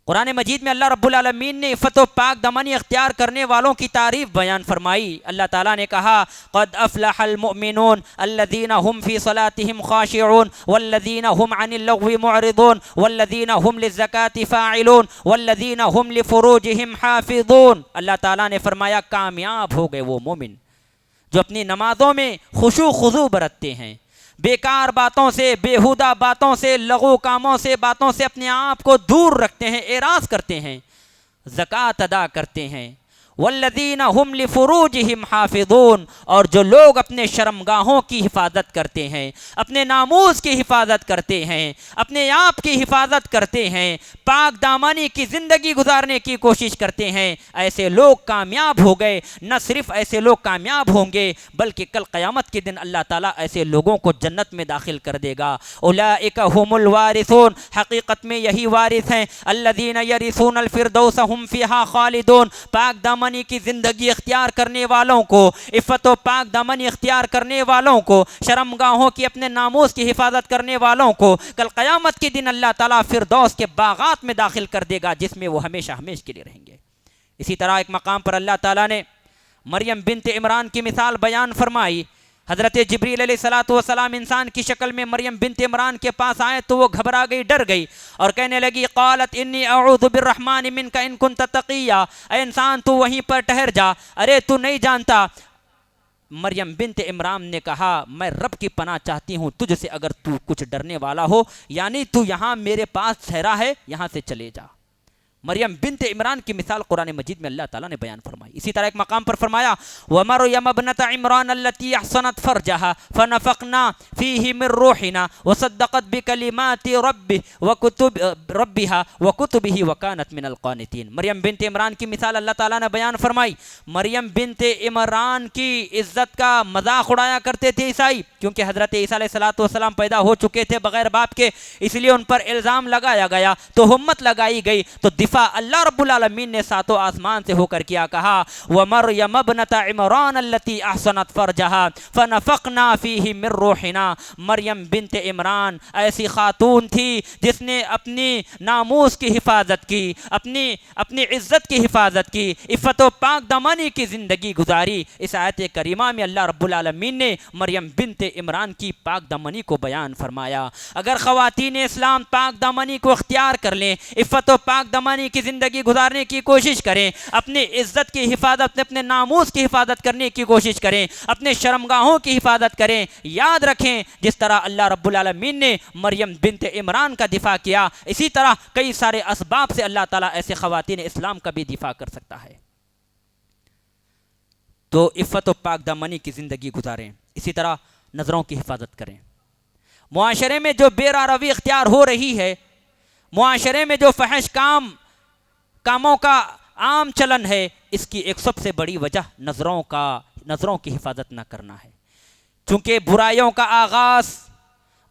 قرآن مجید میں اللہ رب العالمین نے عفت و پاک دامنی اختیار کرنے والوں کی تعریف بیان فرمائی۔ اللہ تعالیٰ نے کہا قد افلح المؤمنون الذین هم فی صلاتهم خاشعون والذین هم عن اللغو معرضون والذین هم للزکاة فاعلون والذین هم لفروجهم حافظون۔ اللہ تعالیٰ نے فرمایا کامیاب ہو گئے وہ مومن جو اپنی نمازوں میں خشوع خضوع برتتے ہیں، بیکار باتوں سے، بیہودہ باتوں سے، لغو کاموں سے، باتوں سے اپنے آپ کو دور رکھتے ہیں، اعراض کرتے ہیں، زکوٰۃ ادا کرتے ہیں۔ والذین هم لفروجہم حافظون، اور جو لوگ اپنے شرمگاہوں کی حفاظت کرتے ہیں، اپنے ناموس کی حفاظت کرتے ہیں، اپنے آپ کی حفاظت کرتے ہیں، پاک دامانی کی زندگی گزارنے کی کوشش کرتے ہیں، ایسے لوگ کامیاب ہو گئے۔ نہ صرف ایسے لوگ کامیاب ہوں گے بلکہ کل قیامت کے دن اللہ تعالیٰ ایسے لوگوں کو جنت میں داخل کر دے گا۔ اولئک هم الوارثون، حقیقت میں یہی وارث ہیں، الذین یرثون الفردوس هم فیہا خالدون، پاک دامانی کی زندگی اختیار کرنے والوں کو، عفت و پاک دامنی اختیار کرنے والوں کو، شرمگاہوں کی اپنے ناموس کی حفاظت کرنے والوں کو کل قیامت کے دن اللہ تعالیٰ فردوس کے باغات میں داخل کر دے گا جس میں وہ ہمیشہ ہمیشہ کے لیے رہیں گے۔ اسی طرح ایک مقام پر اللہ تعالیٰ نے مریم بنت عمران کی مثال بیان فرمائی۔ حضرت جبریل علیہ السلام انسان کی شکل میں مریم بنت عمران کے پاس آئے تو وہ گھبرا گئی، ڈر گئی اور کہنے لگی قالت انی اعوذ بالرحمن منک ان کنت تقیا، اے انسان تو وہیں پر ٹھہر جا، ارے تو نہیں جانتا۔ مریم بنت عمران نے کہا میں رب کی پناہ چاہتی ہوں تجھ سے، اگر تو کچھ ڈرنے والا ہو، یعنی تو یہاں میرے پاس ٹھہرا ہے، یہاں سے چلے جا۔ مریم بنت عمران کی مثال قرآن مجید میں اللہ تعالیٰ نے بیان فرمائی۔ اسی طرح ایک مقام پر فرمایا وَمَرْيَمَ ابْنَتَ عِمْرَانَ الَّتِي أَحْصَنَتْ فَرْجَهَا فَنَفَخْنَا فِيهِ مِنْ رُوحِنَا وَصَدَّقَتْ بِكَلِمَاتِ رَبِّهَا وَكُتُبِهِ وَكَانَتْ مِنَ الْقَانِتِينَ۔ مریم بنت عمران کی مثال اللہ تعالیٰ نے بیان فرمائی۔ مریم بنت عمران کی عزت کا مذاق اڑایا کرتے تھے عیسائی، کیونکہ حضرت عیسیٰ علیہ السلام پیدا ہو چکے تھے بغیر باپ کے، اس لیے ان پر الزام لگایا گیا، تہمت لگائی گئی، تو اللہ رب العالمین نے ساتوں آسمان سے ہو کر کیا کہا وَمَرْيَمَ ابْنَتَ عِمْرَانَ الَّتِي أَحْصَنَتْ فَرْجَهَا فَنَفَخْنَا فِيهِ مِنْ رُوحِنَا۔ مریم بنت عمران ایسی خاتون تھی جس نے اپنی ناموس کی حفاظت کی، اپنی عزت کی حفاظت کی، عفت و پاک دامانی کی زندگی گزاری۔ اس آیت کریمہ میں اللہ رب العالمین نے مریم بنت عمران کی پاک دامانی کو بیان فرمایا۔ اگر خواتین اسلام پاک دامانی کو اختیار کر لیں، عفت و پاک دامانی کی زندگی گزارنے کی کوشش کریں، اپنی عزت کی حفاظت، اپنے ناموس کی حفاظت کرنے کی کوشش کریں، اپنے شرمگاہوں کی حفاظت کریں، یاد رکھیں جس طرح اللہ رب العالمین نے مریم بنت عمران کا دفاع کیا، اسی طرح کئی سارے اسباب سے اللہ تعالیٰ ایسے خواتین اسلام کا بھی دفاع کر سکتا ہے۔ تو عفت و پاک دامنی کی زندگی گزاریں، اسی طرح نظروں کی حفاظت کریں۔ معاشرے میں جو بے روی اختیار ہو رہی ہے، معاشرے میں جو فحش کاموں کا عام چلن ہے، اس کی ایک سب سے بڑی وجہ نظروں کی حفاظت نہ کرنا ہے۔ چونکہ برائیوں کا آغاز،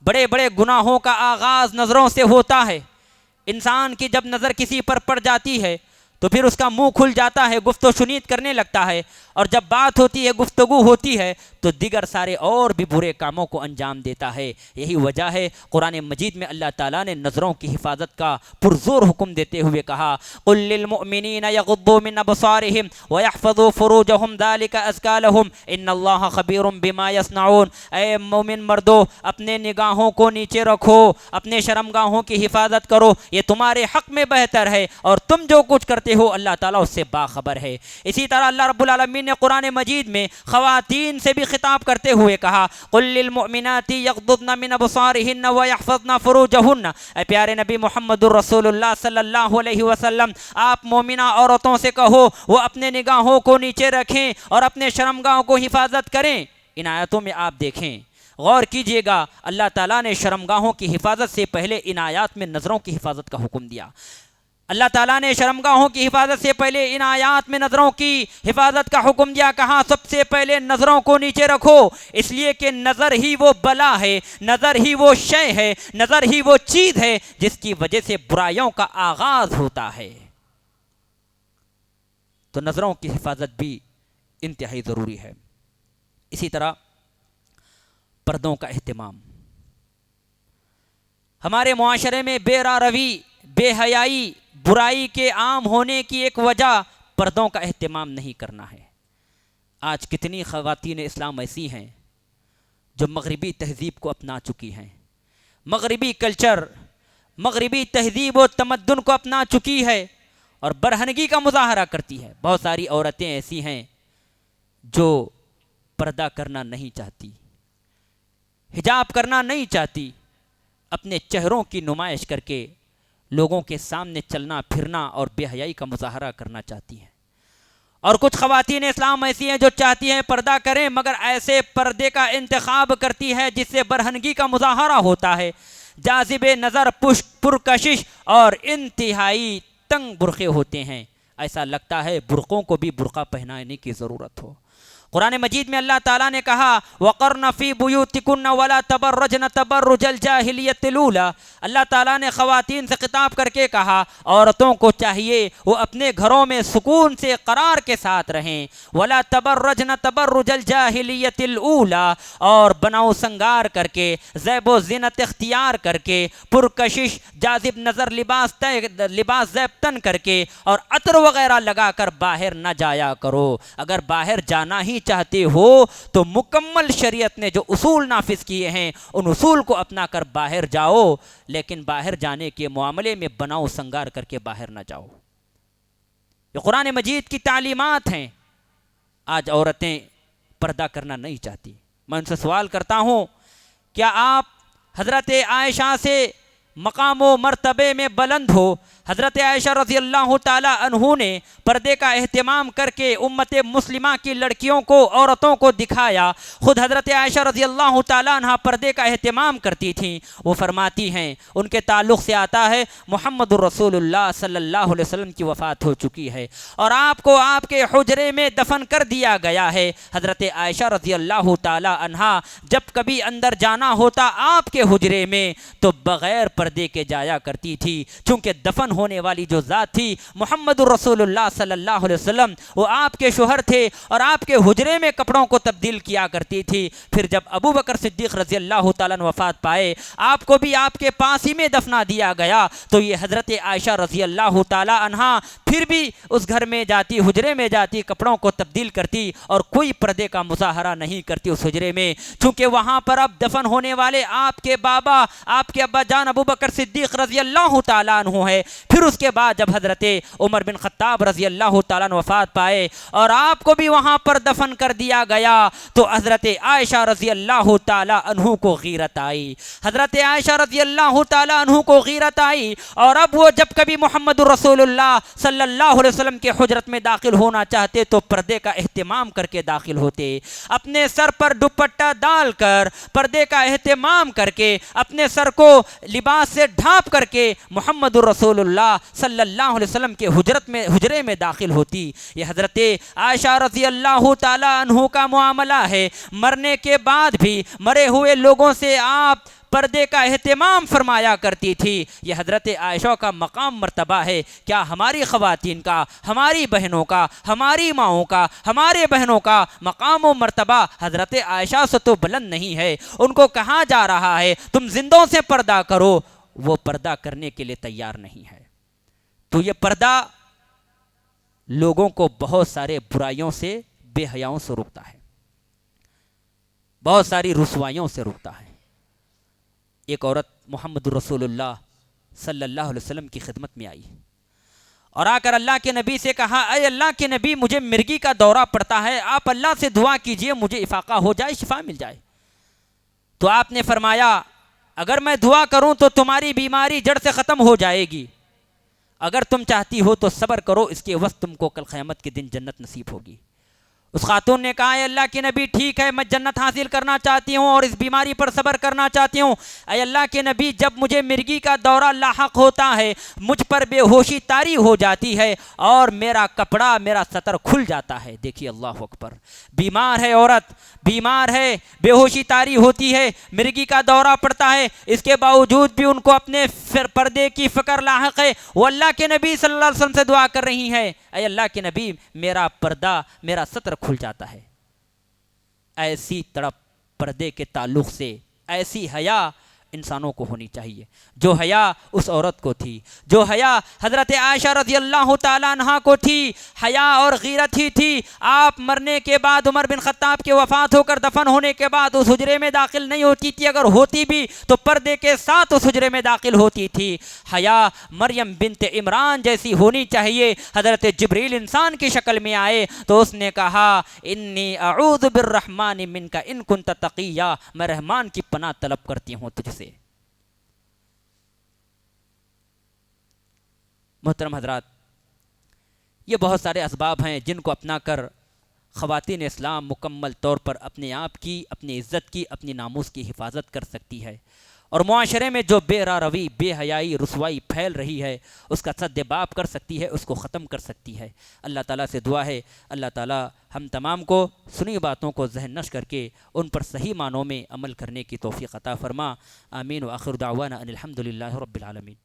بڑے بڑے گناہوں کا آغاز نظروں سے ہوتا ہے۔ انسان کی جب نظر کسی پر پڑ جاتی ہے تو پھر اس کا منہ کھل جاتا ہے، گفت و شنید کرنے لگتا ہے، اور جب بات ہوتی ہے، گفتگو ہوتی ہے، تو دیگر سارے اور بھی برے کاموں کو انجام دیتا ہے۔ یہی وجہ ہے قرآن مجید میں اللہ تعالیٰ نے نظروں کی حفاظت کا پرزور حکم دیتے ہوئے کہا قُل لِّلْمُؤْمِنِينَ يَغُضُّوا مِنْ أَبْصَارِهِمْ وَيَحْفَظُوا فُرُوجَهُمْ ذَلِكَ أَزْكَىٰ لَهُمْ إِنَّ اللَّهَ خَبِيرٌ بِمَا يَصْنَعُونَ۔ اے مومن مردو، اپنے نگاہوں کو نیچے رکھو، اپنے شرمگاہوں کی حفاظت کرو، یہ تمہارے حق میں بہتر ہے، اور تم جو کچھ کرتے ہو اللہ تعالیٰ اس سے باخبر ہے۔ اسی طرح اللہ رب العالمین نے قرآن مجید میں خواتین سے بھی خطاب کرتے ہوئے کہا قُل لِّلْمُؤْمِنَاتِ يَغْضُضْنَ مِنْ أَبْصَارِهِنَّ وَيَحْفَظْنَ فُرُوجَهُنَّ۔ اے پیارے نبی محمد الرسول اللہ صلی اللہ علیہ وسلم، آپ مومنہ عورتوں سے کہو وہ اپنے نگاہوں کو نیچے رکھیں اور اپنے شرمگاہوں کو حفاظت کریں۔ ان آیتوں میں آپ دیکھیں، غور کیجئے گا، اللہ تعالیٰ نے شرمگاہوں کی حفاظت سے پہلے ان آیات میں نظروں کی حفاظت کا حکم دیا۔ اللہ تعالیٰ نے شرمگاہوں کی حفاظت سے پہلے ان آیات میں نظروں کی حفاظت کا حکم دیا، کہا سب سے پہلے نظروں کو نیچے رکھو، اس لیے کہ نظر ہی وہ بلا ہے، نظر ہی وہ شے ہے، نظر ہی وہ چیز ہے جس کی وجہ سے برائیوں کا آغاز ہوتا ہے۔ تو نظروں کی حفاظت بھی انتہائی ضروری ہے۔ اسی طرح پردوں کا اہتمام۔ ہمارے معاشرے میں بے روی، بے حیائی، برائی کے عام ہونے کی ایک وجہ پردوں کا اہتمام نہیں کرنا ہے۔ آج کتنی خواتین اسلام ایسی ہیں جو مغربی تہذیب کو اپنا چکی ہیں، مغربی کلچر، مغربی تہذیب و تمدن کو اپنا چکی ہے اور برہنگی کا مظاہرہ کرتی ہے۔ بہت ساری عورتیں ایسی ہیں جو پردہ کرنا نہیں چاہتی، حجاب کرنا نہیں چاہتی، اپنے چہروں کی نمائش کر کے لوگوں کے سامنے چلنا پھرنا اور بے حیائی کا مظاہرہ کرنا چاہتی ہیں۔ اور کچھ خواتین اسلام ایسی ہیں جو چاہتی ہیں پردہ کریں، مگر ایسے پردے کا انتخاب کرتی ہے جس سے برہنگی کا مظاہرہ ہوتا ہے، جاذب نظر، پرکشش اور انتہائی تنگ برقعے ہوتے ہیں۔ ایسا لگتا ہے برقعوں کو بھی برقع پہنانے کی ضرورت ہو۔ قرآن مجید میں اللہ تعالیٰ نے کہا وَقَرْنَ فِي بُيُوتِكُنَّ وَلَا تَبَرَّجْنَ تَبَرُّجَ الْجَاهِلِيَّةِ الْأُولَىٰ۔ اللہ تعالیٰ نے خواتین سے خطاب کر کے کہا عورتوں کو چاہیے وہ اپنے گھروں میں سکون سے قرار کے ساتھ رہیں، وَلَا تَبَرَّجْنَ تَبَرُّجَ الْجَاهِلِيَّةِ الْأُولَىٰ، اور بناؤ سنگار کر کے، زیب و زینت اختیار کر کے، پرکشش جاذب نظر لباس زیب تن کر کے اور عطر وغیرہ لگا کر باہر نہ جایا کرو۔ اگر باہر جانا ہی چاہتے ہو تو مکمل شریعت نے جو اصول نافذ کیے ہیں ان اصول کو اپنا کر باہر جاؤ، لیکن باہر جانے کے معاملے میں بناؤ سنگار کر کے باہر نہ جاؤ۔ یہ قرآن مجید کی تعلیمات ہیں۔ آج عورتیں پردہ کرنا نہیں چاہتی۔ میں ان سے سوال کرتا ہوں، کیا آپ حضرت عائشہ سے مقام و مرتبے میں بلند ہو؟ حضرت عائشہ رضی اللہ تعالی عنہ نے پردے کا اہتمام کر کے امت مسلمہ کی لڑکیوں کو، عورتوں کو دکھایا۔ خود حضرت عائشہ رضی اللہ تعالی عنہ پردے کا اہتمام کرتی تھیں۔ وہ فرماتی ہیں، ان کے تعلق سے آتا ہے محمد الرسول اللہ صلی اللہ علیہ وسلم کی وفات ہو چکی ہے اور آپ کو آپ کے حجرے میں دفن کر دیا گیا ہے۔ حضرت عائشہ رضی اللہ تعالی عنہ جب کبھی اندر جانا ہوتا آپ کے حجرے میں تو بغیر پردے کے جایا کرتی تھی، چونکہ دفن ہونے والی جو ذات تھی محمد الرسول اللہ صلی اللہ علیہ وسلم، وہ آپ کے شوہر تھے اور آپ کے حجرے میں کپڑوں کو تبدیل کیا کرتی تھی۔ پھر جب ابو بکر صدیق رضی اللہ تعالیٰ نے وفات پائے، آپ کو بھی آپ کے پاس ہی میں دفنا دیا گیا، تو یہ حضرت عائشہ رضی اللہ تعالیٰ عنہا پھر بھی اس گھر میں جاتی، حجرے میں جاتی، کپڑوں کو تبدیل کرتی اور کوئی پردے کا مظاہرہ نہیں کرتی اس حجرے میں، چونکہ وہاں پر اب دفن ہونے والے آپ کے بابا، آپ کے ابا جان ابو بکر صدیق رضی اللہ تعالیٰ عنہ ہے۔ پھر اس کے بعد جب حضرت عمر بن خطاب رضی اللہ تعالیٰ عنہ وفات پائے اور آپ کو بھی وہاں پر دفن کر دیا گیا، تو حضرت عائشہ رضی اللہ تعالیٰ عنہ کو غیرت آئی، حضرت عائشہ رضی اللہ تعالیٰ عنہ کو غیرت آئی، اور اب وہ جب کبھی محمد رسول اللہ صلی اللہ علیہ وسلم کے حجرت میں داخل ہونا چاہتے تو پردے کا اہتمام کر کے داخل ہوتے، اپنے سر پر دوپٹہ ڈال کر، پردے کا اہتمام کر کے، اپنے سر کو لباس سے ڈھانپ کر کے محمد رسول اللہ صلی اللہ علیہ وسلم کے حجرے میں داخل ہوتی۔ یہ حضرت عائشہ رضی اللہ تعالی عنہ کا معاملہ ہے۔ مرنے کے بعد بھی مرے ہوئے لوگوں سے آپ پردے کا اہتمام فرمایا کرتی تھی۔ یہ حضرت عائشہ کا مقام مرتبہ ہے۔ کیا ہماری خواتین کا، ہماری بہنوں کا، ہماری ماؤں کا، ہمارے بہنوں کا مقام و مرتبہ حضرت عائشہ سے تو بلند نہیں ہے؟ ان کو کہا جا رہا ہے تم زندوں سے پردہ کرو، وہ پردہ کرنے کے لیے تیار نہیں ہے۔ تو یہ پردہ لوگوں کو بہت سارے برائیوں سے، بے حیاؤں سے روکتا ہے، بہت ساری رسوائیوں سے روکتا ہے۔ ایک عورت محمد رسول اللہ صلی اللہ علیہ وسلم کی خدمت میں آئی اور آ کر اللہ کے نبی سے کہا، اے اللہ کے نبی، مجھے مرگی کا دورہ پڑتا ہے، آپ اللہ سے دعا کیجئے مجھے افاقہ ہو جائے، شفا مل جائے۔ تو آپ نے فرمایا، اگر میں دعا کروں تو تمہاری بیماری جڑ سے ختم ہو جائے گی، اگر تم چاہتی ہو تو صبر کرو، اس کے وقت تم کو کل قیامت کے دن جنت نصیب ہوگی۔ اس خاتون نے کہا، اے اللہ کے نبی ٹھیک ہے، میں جنت حاصل کرنا چاہتی ہوں اور اس بیماری پر صبر کرنا چاہتی ہوں۔ اے اللہ کے نبی، جب مجھے مرگی کا دورہ لاحق ہوتا ہے، مجھ پر بے ہوشی طاری ہو جاتی ہے اور میرا کپڑا، میرا ستر کھل جاتا ہے۔ دیکھیے اللہ اکبر، بیمار ہے عورت، بیمار ہے، بے ہوشی طاری ہوتی ہے، مرگی کا دورہ پڑتا ہے، اس کے باوجود بھی ان کو اپنے پردے کی فکر لاحق ہے۔ وہ اللہ کے نبی صلی اللہ علیہ وسلم سے دعا کر رہی ہیں، اے اللہ کے نبی، میرا پردہ، میرا ستر کھل جاتا ہے۔ ایسی تڑپ پردے کے تعلق سے، ایسی حیا انسانوں کو ہونی چاہیے، جو حیا اس عورت کو تھی، جو حیا حضرت عائشہ رضی اللہ تعالیٰ عنہ کو تھی، حیا اور غیرت ہی تھی۔ آپ مرنے کے بعد، عمر بن خطاب کے وفات ہو کر دفن ہونے کے بعد اس حجرے میں داخل نہیں ہوتی تھی، اگر ہوتی بھی تو پردے کے ساتھ اس حجرے میں داخل ہوتی تھی۔ حیا مریم بنت عمران جیسی ہونی چاہیے۔ حضرت جبریل انسان کی شکل میں آئے تو اس نے کہا انی اعوذ بالرحمن منک ان کنت تقیا، میں رحمان کی پناہ طلب کرتی ہوں تجھ سے۔ محترم حضرات، یہ بہت سارے اسباب ہیں جن کو اپنا کر خواتین اسلام مکمل طور پر اپنے آپ کی، اپنی عزت کی، اپنی ناموس کی حفاظت کر سکتی ہے، اور معاشرے میں جو بے راہ روی، بے حیائی، رسوائی پھیل رہی ہے اس کا سد باب کر سکتی ہے، اس کو ختم کر سکتی ہے۔ اللہ تعالیٰ سے دعا ہے اللہ تعالیٰ ہم تمام کو سنی باتوں کو ذہن نشر کر کے ان پر صحیح معنوں میں عمل کرنے کی توفیق عطا فرما۔ آمین، وآخر دعوانا ان الحمد للہ رب العالمین۔